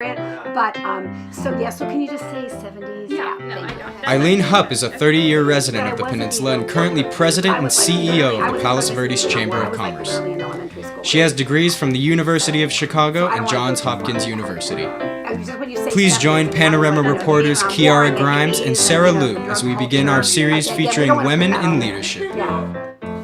But, so can you just say 70s? Yeah, no, I don't. Eileen Hupp is a 30-year resident of the Peninsula and currently president and CEO of the Palos Verdes Chamber of Commerce. She has degrees from the University of Chicago and Johns Hopkins University. Please join Panorama reporters Chiara Grimes and Sarah Liu as we begin our series featuring women in leadership.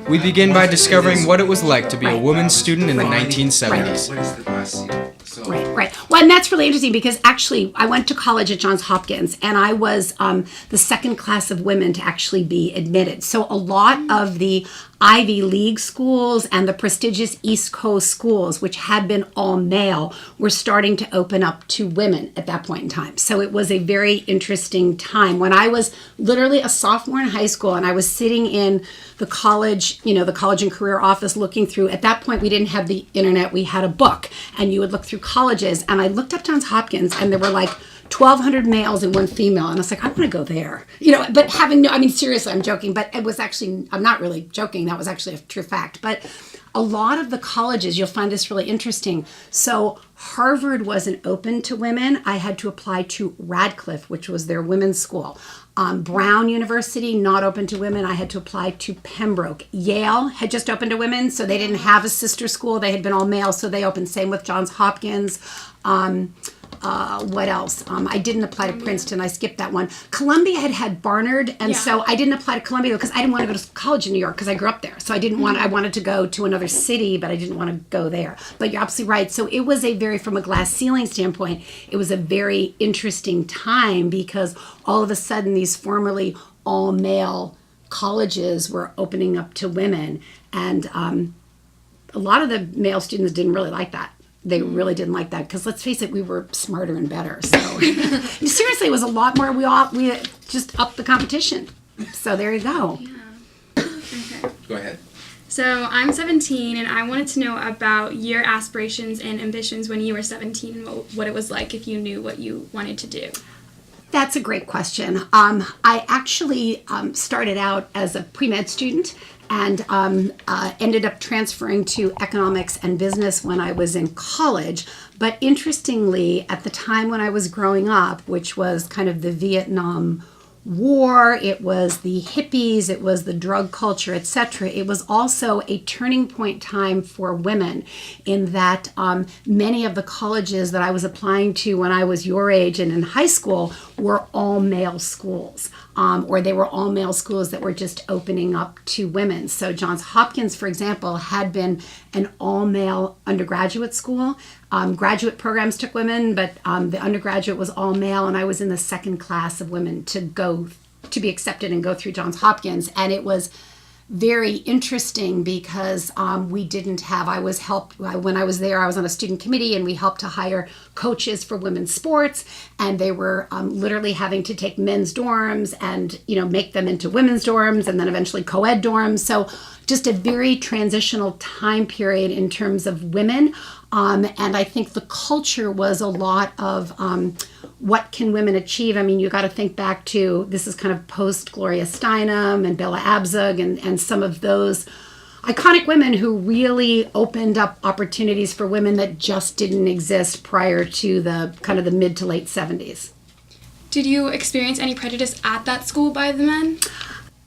We begin by discovering what it was like to be a woman student in the 1970s. Right. Well, and that's really interesting because actually I went to college at Johns Hopkins and I was the second class of women to actually be admitted. So a lot of the Ivy League schools and the prestigious East Coast schools, which had been all male, were starting to open up to women at that point in time. So it was a very interesting time. When I was literally a sophomore in high school and I was sitting in the college, the college and career office looking through, at that point we didn't have the internet, we had a book and you would look through colleges, and I looked up Johns Hopkins and there were like 1,200 males and one female, and I was like, I want to go there, but seriously, I'm joking, but it was actually, I'm not really joking, that was actually a true fact. But a lot of the colleges, you'll find this really interesting. So Harvard wasn't open to women. I had to apply to Radcliffe, which was their women's school. Brown University, not open to women. I had to apply to Pembroke. Yale had just opened to women, so they didn't have a sister school. They had been all male, so they opened. Same with Johns Hopkins. What else? I didn't apply to Princeton. I skipped that one. Columbia had Barnard, and so I didn't apply to Columbia because I didn't want to go to college in New York because I grew up there. So I didn't want. I wanted to go to another city, but I didn't want to go there. But you're absolutely right. So it was from a glass ceiling standpoint, it was a very interesting time because all of a sudden these formerly all male colleges were opening up to women, and a lot of the male students didn't really like that. They really didn't like that because, let's face it, we were smarter and better. So seriously, it was a lot more. We just upped the competition. So there you go. Yeah. Okay. Go ahead. So I'm 17, and I wanted to know about your aspirations and ambitions when you were 17 and what it was like if you knew what you wanted to do. That's a great question. I actually started out as a pre-med student and ended up transferring to economics and business when I was in college. But interestingly, at the time when I was growing up, which was kind of the Vietnam War, it was the hippies, it was the drug culture, etc. It was also a turning point time for women in that many of the colleges that I was applying to when I was your age and in high school were all male schools, or they were all male schools that were just opening up to women. So Johns Hopkins, for example, had been an all male undergraduate school. Graduate programs took women, but the undergraduate was all male, and I was in the second class of women to be accepted and go through Johns Hopkins. And it was very interesting because we didn't have, when I was there, I was on a student committee and we helped to hire coaches for women's sports, and they were literally having to take men's dorms and, make them into women's dorms and then eventually co-ed dorms. So just a very transitional time period in terms of women. And I think the culture was a lot of what can women achieve. I mean, you got to think back to, this is kind of post Gloria Steinem and Bella Abzug and some of those iconic women who really opened up opportunities for women that just didn't exist prior to the kind of the mid to late 70s. Did you experience any prejudice at that school by the men?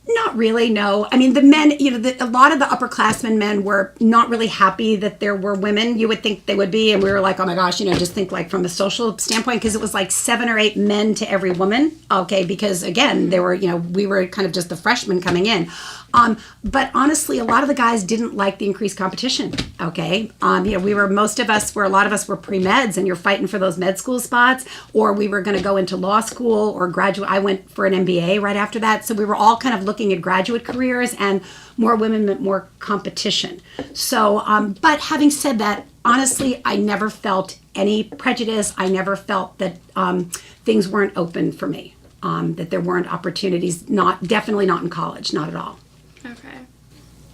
Not really, no. I mean, the men, a lot of the upperclassmen men were not really happy that there were women. You would think they would be, and we were like, oh my gosh, just think like from a social standpoint, because it was like 7 or 8 men to every woman, okay, because again, they were, we were kind of just the freshmen coming in. But honestly, a lot of the guys didn't like the increased competition, okay? A lot of us were pre-meds, and you're fighting for those med school spots, or we were going to go into law school or graduate. I went for an MBA right after that, so we were all kind of looking at graduate careers, and more women meant more competition. So, but having said that, honestly, I never felt any prejudice. I never felt that things weren't open for me, that there weren't opportunities, definitely not in college, not at all. Okay.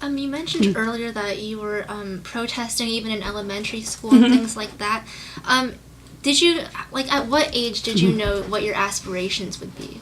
You mentioned earlier that you were protesting even in elementary school and things like that. Did you, at what age did you know what your aspirations would be?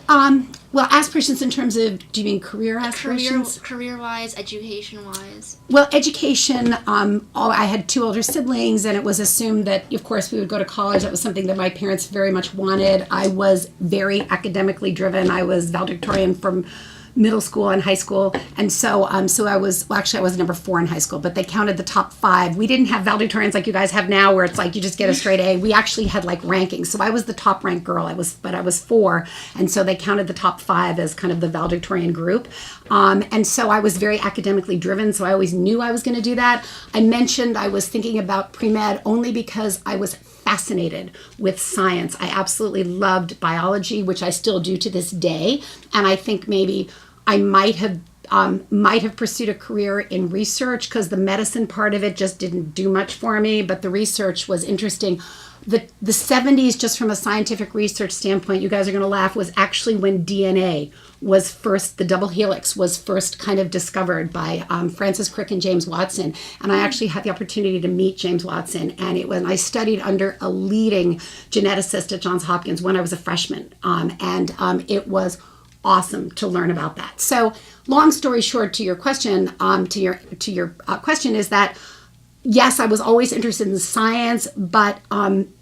Well, aspirations in terms of, do you mean career aspirations? Career-wise, education-wise. Well, education, I had 2 older siblings, and it was assumed that, of course, we would go to college. That was something that my parents very much wanted. I was very academically driven. I was valedictorian from middle school and high school, and so I was, well, actually I was number 4 in high school, but they counted the top 5. We didn't have valedictorians like you guys have now, where it's like you just get a straight A. We actually had like rankings, so I was the top ranked girl. I was 4, and so they counted the top 5 as kind of the valedictorian group, and so I was very academically driven, so I always knew I was going to do that. I mentioned I was thinking about pre-med only because I was fascinated with science. I absolutely loved biology, which I still do to this day, and I think maybe I might have pursued a career in research, because the medicine part of it just didn't do much for me, but the research was interesting. The 70s, just from a scientific research standpoint, you guys are going to laugh, was actually when DNA was first, the double helix was first kind of discovered by Francis Crick and James Watson. And I actually had the opportunity to meet James Watson, and I studied under a leading geneticist at Johns Hopkins when I was a freshman. It was awesome to learn about that. So, long story short, to your question, question is that yes, I was always interested in science, but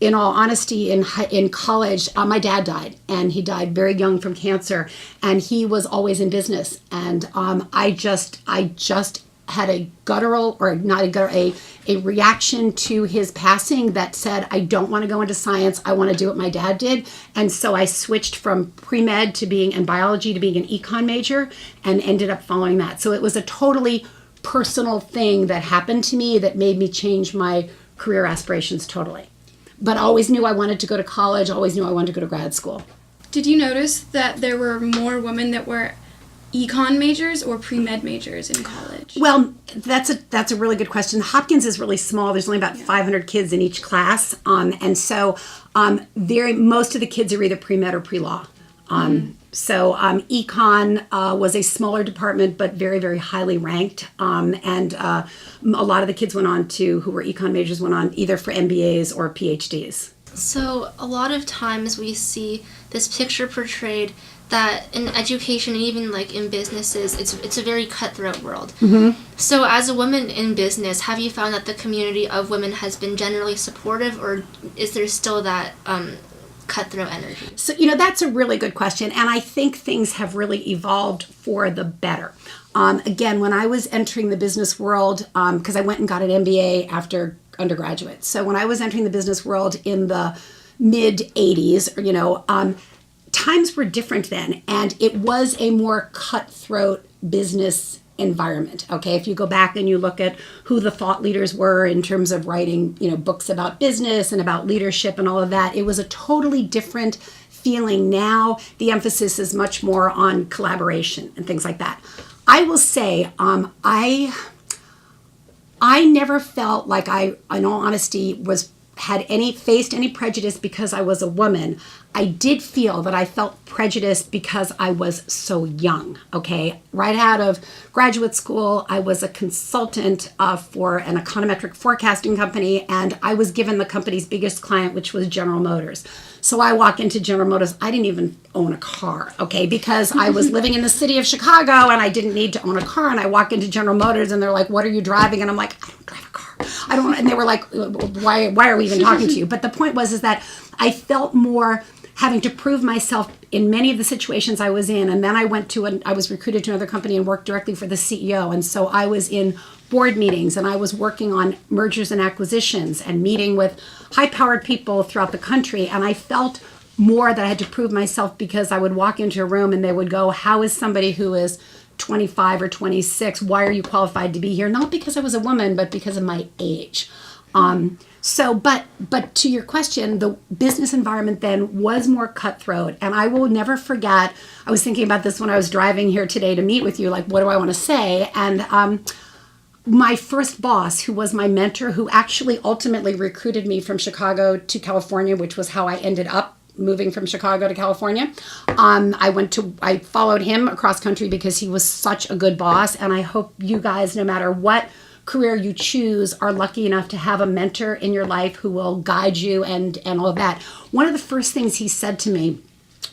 in all honesty, in college, my dad died, and he died very young from cancer, and he was always in business, and I just had a guttural, or not a guttural, a reaction to his passing that said, I don't want to go into science, I want to do what my dad did. And so I switched from pre-med to being in biology to being an econ major, and ended up following that. So it was a totally personal thing that happened to me that made me change my career aspirations totally. But I always knew I wanted to go to college, always knew I wanted to go to grad school. Did you notice that there were more women that were econ majors or pre-med majors in college? Well, that's a really good question. Hopkins is really small. There's only about 500 kids in each class, and so most of the kids are either pre-med or pre-law. So econ was a smaller department, but very, very highly ranked. And a lot of the kids who were econ majors went on either for MBAs or PhDs. So a lot of times we see this picture portrayed that in education and even like in businesses, it's a very cutthroat world. Mm-hmm. So as a woman in business, have you found that the community of women has been generally supportive, or is there still that cutthroat energy? So, that's a really good question. And I think things have really evolved for the better. Again, when I was entering the business world, because I went and got an MBA after undergraduate. So when I was entering the business world in the mid 80s, times were different then, and it was a more cutthroat business environment. Okay, if you go back and you look at who the thought leaders were in terms of writing, books about business and about leadership and all of that, it was a totally different feeling. Now the emphasis is much more on collaboration and things like that. I will say, I never felt like I, in all honesty, faced any prejudice because I was a woman. I did feel that I felt prejudiced because I was so young, okay? Right out of graduate school, I was a consultant for an econometric forecasting company, and I was given the company's biggest client, which was General Motors. So I walk into General Motors, I didn't even own a car, okay? Because I was living in the city of Chicago, and I didn't need to own a car, and I walk into General Motors, and they're like, what are you driving? And I'm like, I don't drive a car. And they were like, why are we even talking to you? But the point was that I felt more having to prove myself in many of the situations I was in. And then I was recruited to another company and worked directly for the CEO. And so I was in board meetings, and I was working on mergers and acquisitions and meeting with high-powered people throughout the country. And I felt more that I had to prove myself, because I would walk into a room and they would go, how is somebody who is 25 or 26, why are you qualified to be here? Not because I was a woman, but because of my age. But to your question, the business environment then was more cutthroat. And I will never forget, I was thinking about this when I was driving here today to meet with you, like, what do I want to say? And my first boss, who was my mentor, who actually ultimately recruited me from Chicago to California, which was how I ended up moving from Chicago to California. I followed him across country because he was such a good boss. And I hope you guys, no matter what career you choose, are lucky enough to have a mentor in your life who will guide you and all of that. One of the first things he said to me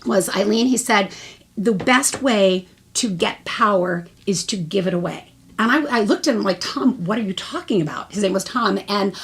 was Eileen, he said, the best way to get power is to give it away. And I looked at him like, Tom, what are you talking about? His name was Tom. And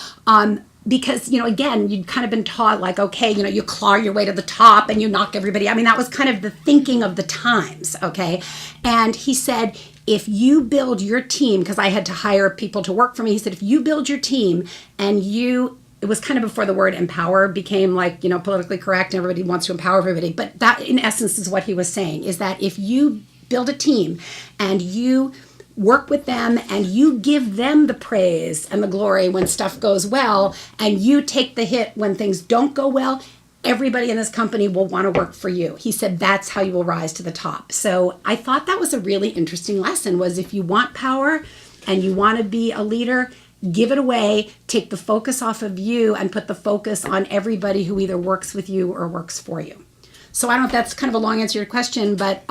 because, again, you'd kind of been taught like, okay, you claw your way to the top and you knock everybody. I mean, that was kind of the thinking of the times, okay? And he said, if you build your team, because I had to hire people to work for me, he said, if you build your team and it was kind of before the word empower became like, politically correct and everybody wants to empower everybody. But that in essence is what he was saying, is that if you build a team and you work with them and you give them the praise and the glory when stuff goes well, and you take the hit when things don't go well, everybody in this company will want to work for you. He said that's how you will rise to the top. So I thought that was a really interesting lesson, was if you want power and you want to be a leader, give it away, take the focus off of you and put the focus on everybody who either works with you or works for you. So I don't know if that's kind of a long answer to your question, but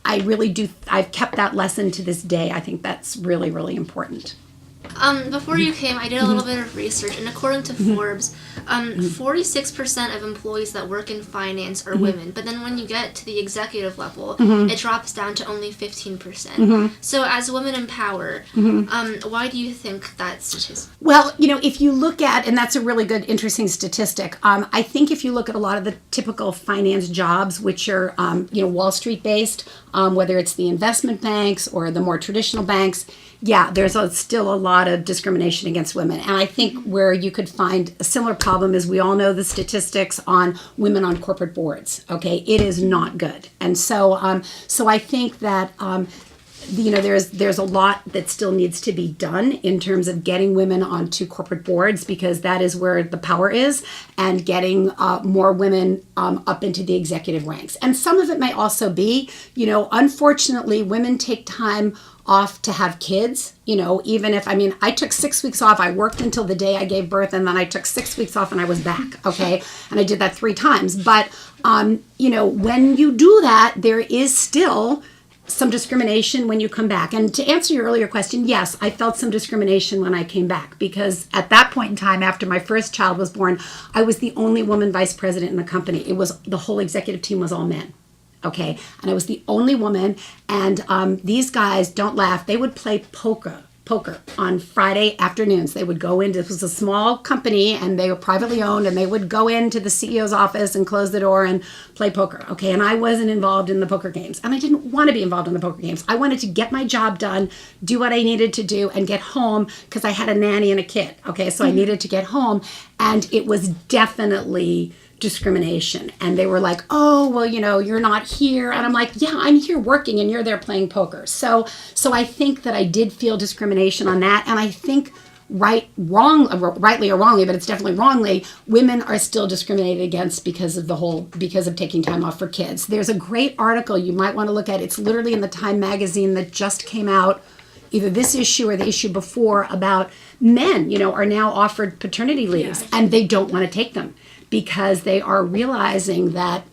I really do. I've kept that lesson to this day. I think that's really, really important. Before you came, I did a little bit of research, and according to Forbes, 46% of employees that work in finance are women. But then when you get to the executive level, it drops down to only 15%. So as women in power, why do you think that's statistic? Well, if you look at, and that's a really good, interesting statistic, I think if you look at a lot of the typical finance jobs, which are, Wall Street based, whether it's the investment banks or the more traditional banks, yeah, there's still a lot of discrimination against women. And I think where you could find a similar problem is we all know the statistics on women on corporate boards. Okay, it is not good. And so I think that there's a lot that still needs to be done in terms of getting women onto corporate boards, because that is where the power is, and getting more women up into the executive ranks. And some of it may also be, unfortunately, women take time off to have kids, even if, I took 6 weeks off. I worked until the day I gave birth, and then I took 6 weeks off and I was back, okay? And I did that 3 times. But, when you do that, there is still some discrimination when you come back. And to answer your earlier question, yes, I felt some discrimination when I came back, because at that point in time, after my first child was born, I was the only woman vice president in the company. The whole executive team was all men. Okay, and I was the only woman, and these guys, don't laugh, they would play poker on Friday afternoons. They would go into, it was a small company and they were privately owned, and they would go into the CEO's office and close the door and play poker. Okay, and I wasn't involved in the poker games, and I didn't want to be involved in the poker games. I wanted to get my job done, do what I needed to do, and get home, because I had a nanny and a kid. Okay, so I needed to get home, and it was definitely discrimination. And they were like, oh, well, you're not here. And I'm like, yeah, I'm here working and you're there playing poker. So I think that I did feel discrimination on that. And I think rightly or wrongly, but it's definitely wrongly, women are still discriminated against because of taking time off for kids. There's a great article you might want to look at. It's literally in the Time magazine that just came out, either this issue or the issue before, about men, are now offered paternity leaves, and they don't want to take them, because they are realizing that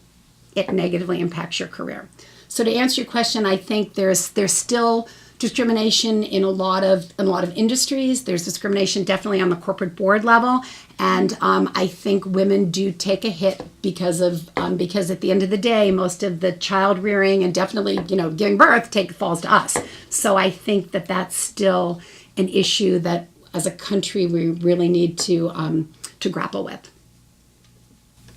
it negatively impacts your career. So to answer your question, I think there's still discrimination in a lot of industries. There's discrimination definitely on the corporate board level, and I think women do take a hit because at the end of the day, most of the child rearing and definitely giving birth falls to us. So I think that that's still an issue that as a country we really need to grapple with.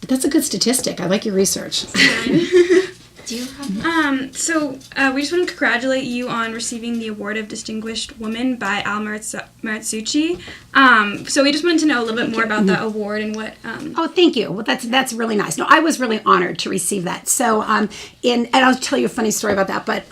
But that's a good statistic. I like your research. Do you have So we just want to congratulate you on receiving the Award of Distinguished Woman by Al Maritsucci. So we just wanted to know a little bit more about the award and what... Oh, thank you. Well, that's really nice. No, I was really honored to receive that. So, and I'll tell you a funny story about that, but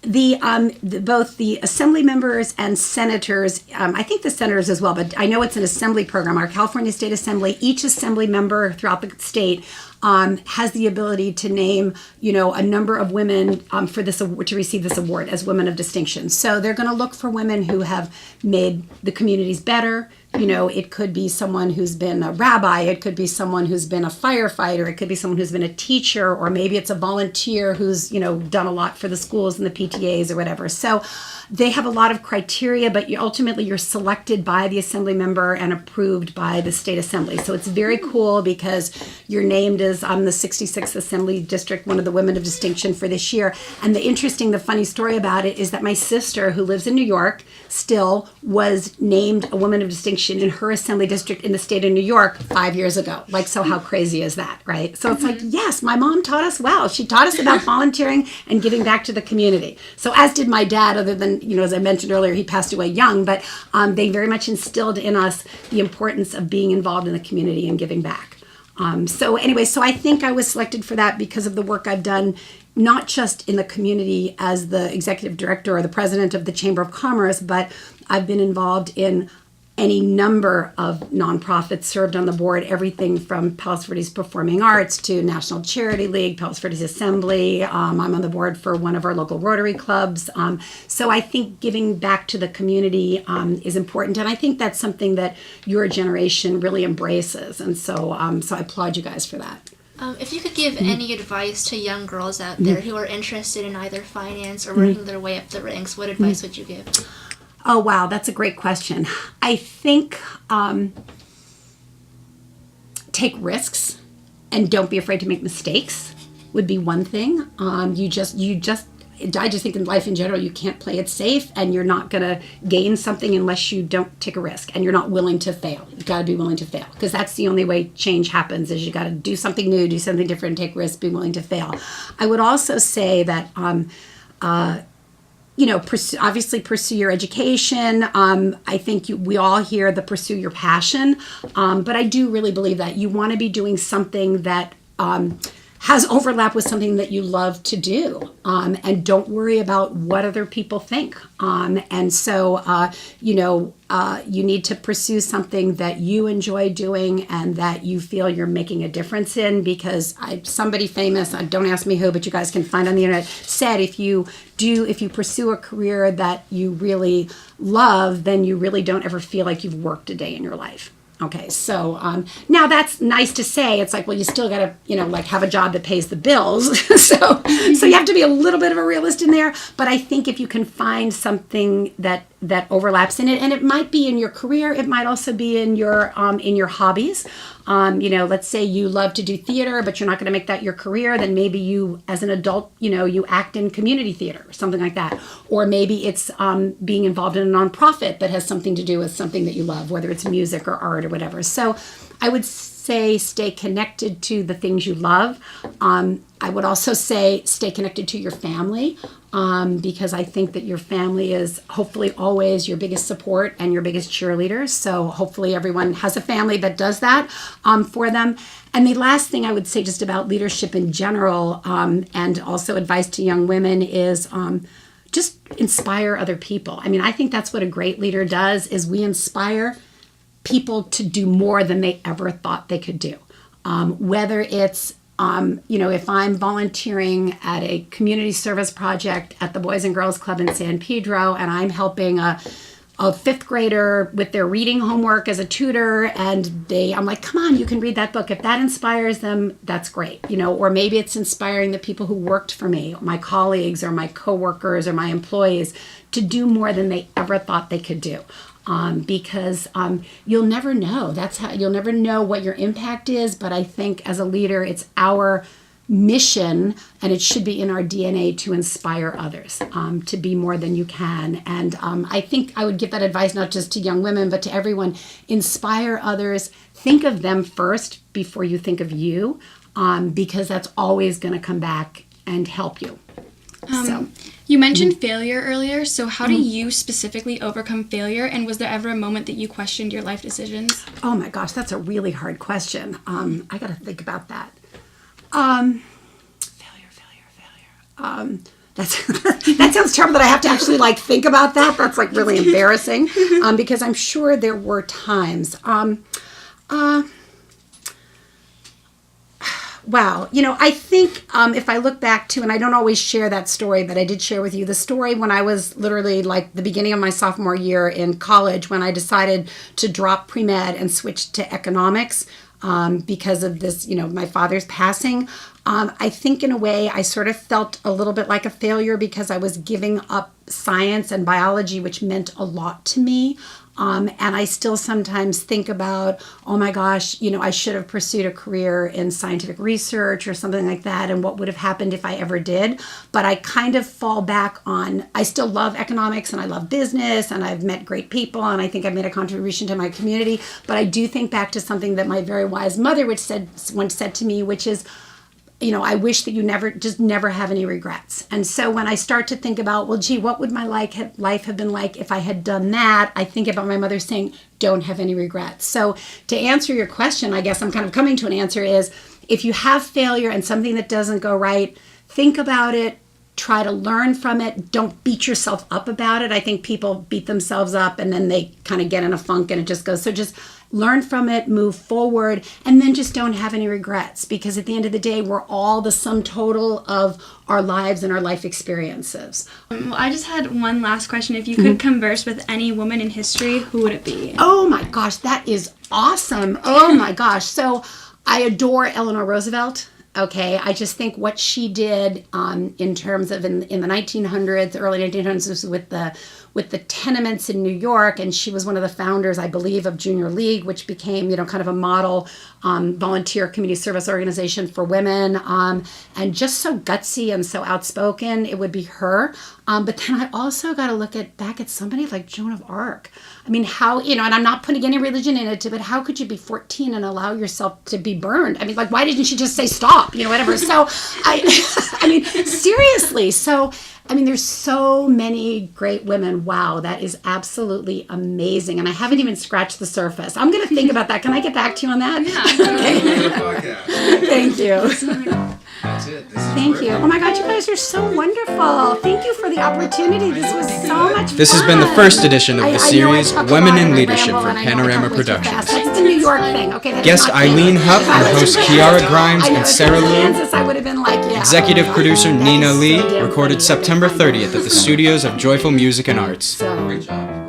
both the assembly members and senators, I think the senators as well, but I know it's an assembly program. Our California State Assembly, each assembly member throughout the state has the ability to name, a number of women for this to receive this award as women of distinction. So they're going to look for women who have made the communities better. It could be someone who's been a rabbi, it could be someone who's been a firefighter, it could be someone who's been a teacher, or maybe it's a volunteer who's, done a lot for the schools and the PTAs or whatever. So they have a lot of criteria, but ultimately you're selected by the assembly member and approved by the state assembly. So it's very cool because you're named as the 66th Assembly District, one of the Women of Distinction for this year. And the funny story about it is that my sister, who lives in New York, still was named a Woman of Distinction in her Assembly District in the state of New York 5 years ago. Like, so how crazy is that, right? So it's like, yes, my mom taught us well. She taught us about volunteering and giving back to the community. So as did my dad, other than, as I mentioned earlier, he passed away young, but they very much instilled in us the importance of being involved in the community and giving back. So I think I was selected for that because of the work I've done, not just in the community as the executive director or the president of the Chamber of Commerce, but I've been involved in any number of nonprofits, served on the board, everything from Palos Verdes Performing Arts to National Charity League, Palos Verdes Assembly. I'm on the board for one of our local Rotary clubs. So I think giving back to the community is important. And I think that's something that your generation really embraces. And so I applaud you guys for that. If you could give any advice to young girls out there who are interested in either finance or working their way up the ranks, what advice would you give? Oh, wow, that's a great question. I think take risks and don't be afraid to make mistakes would be one thing. I just think in life in general, you can't play it safe, and you're not going to gain something unless you don't take a risk and you're not willing to fail. You've got to be willing to fail, because that's the only way change happens, is you got to do something new, do something different, take risks, be willing to fail. I would also say that pursue your education. I think we all hear the pursue your passion, but I do really believe that you want to be doing something that has overlap with something that you love to do, and don't worry about what other people think. You need to pursue something that you enjoy doing and that you feel you're making a difference in, because somebody famous, don't ask me who, but you guys can find on the internet, said if you pursue a career that you really love, then you really don't ever feel like you've worked a day in your life. Okay, so now that's nice to say. It's like, well, you still got to, have a job that pays the bills. so you have to be a little bit of a realist in there. But I think if you can find something that overlaps in it, and it might be in your career, it might also be in your hobbies. Let's say you love to do theater, but you're not going to make that your career. Then maybe you, as an adult, you act in community theater or something like that. Or maybe it's being involved in a nonprofit that has something to do with something that you love, whether it's music or art or whatever. So I would say stay connected to the things you love. I would also say stay connected to your family, because I think that your family is hopefully always your biggest support and your biggest cheerleader. So hopefully everyone has a family that does that for them. And the last thing I would say just about leadership in general, and also advice to young women, is just inspire other people. I mean, I think that's what a great leader does, is we inspire people to do more than they ever thought they could do. Whether it's, if I'm volunteering at a community service project at the Boys and Girls Club in San Pedro, and I'm helping a fifth grader with their reading homework as a tutor, and I'm like, come on, you can read that book. If that inspires them, that's great. Or maybe it's inspiring the people who worked for me, my colleagues or my coworkers or my employees, to do more than they ever thought they could do. Because you'll never know. You'll never know what your impact is. But I think as a leader, it's our mission, and it should be in our DNA, to inspire others to be more than you can. And I think I would give that advice not just to young women, but to everyone. Inspire others. Think of them first before you think of you, because that's always going to come back and help you. You mentioned failure earlier, so how do you specifically overcome failure, and was there ever a moment that you questioned your life decisions? Oh my gosh, that's a really hard question. I got to think about that. Failure. That sounds terrible that I have to actually think about that. That's really embarrassing, because I'm sure there were times. Wow. I think if I look back to, and I don't always share that story, but I did share with you the story when I was literally the beginning of my sophomore year in college, when I decided to drop pre-med and switch to economics because of this, my father's passing. I think in a way I sort of felt a little bit like a failure, because I was giving up science and biology, which meant a lot to me. And I still sometimes think about, oh my gosh, I should have pursued a career in scientific research or something like that, and what would have happened if I ever did. But I kind of fall back on, I still love economics and I love business and I've met great people and I think I've made a contribution to my community. But I do think back to something that my very wise mother once said to me, which is, I wish that you never have any regrets. And so when I start to think about, well, gee, what would my life have been like if I had done that? I think about my mother saying, don't have any regrets. So to answer your question, I guess I'm kind of coming to an answer is, if you have failure and something that doesn't go right, think about it, try to learn from it. Don't beat yourself up about it. I think people beat themselves up and then they kind of get in a funk and it just goes. So just learn from it, move forward, and then just don't have any regrets, because at the end of the day, we're all the sum total of our lives and our life experiences. Well, I just had one last question. If you could converse with any woman in history, who would it be? Oh my gosh, that is awesome. Oh my gosh. So I adore Eleanor Roosevelt. Okay, I just think what she did in terms of in the 1900s, early 1900s, was with the tenements in New York, and she was one of the founders, I believe, of Junior League, which became kind of a model volunteer community service organization for women, and just so gutsy and so outspoken. It would be her. But then I also got to look back at somebody like Joan of Arc. I mean, how, and I'm not putting any religion in it, but how could you be 14 and allow yourself to be burned? I mean, like, why didn't she just say stop, whatever? So I mean, seriously. So, I mean, there's so many great women. Wow, that is absolutely amazing. And I haven't even scratched the surface. I'm going to think about that. Can I get back to you on that? Yeah. Okay. Thank you. That's it. Thank you. Oh my God, you guys are so wonderful. Thank you for the opportunity. This was so much fun. This has been the first edition of the I know I series talk a Women lot in and I Leadership ramble from and I know I Panorama talk way too fast. Productions. That's the New York thing. Okay, that's Guest not Eileen fancy. Hupp If I and was host in Chiara Kansas, Grimes I know and if Sarah I was in Lou. Kansas, I would have been like, yeah. Executive producer That Nina is so Lee damn recorded funny. September 30th at the studios of Joyful Music and Arts. So, Great job.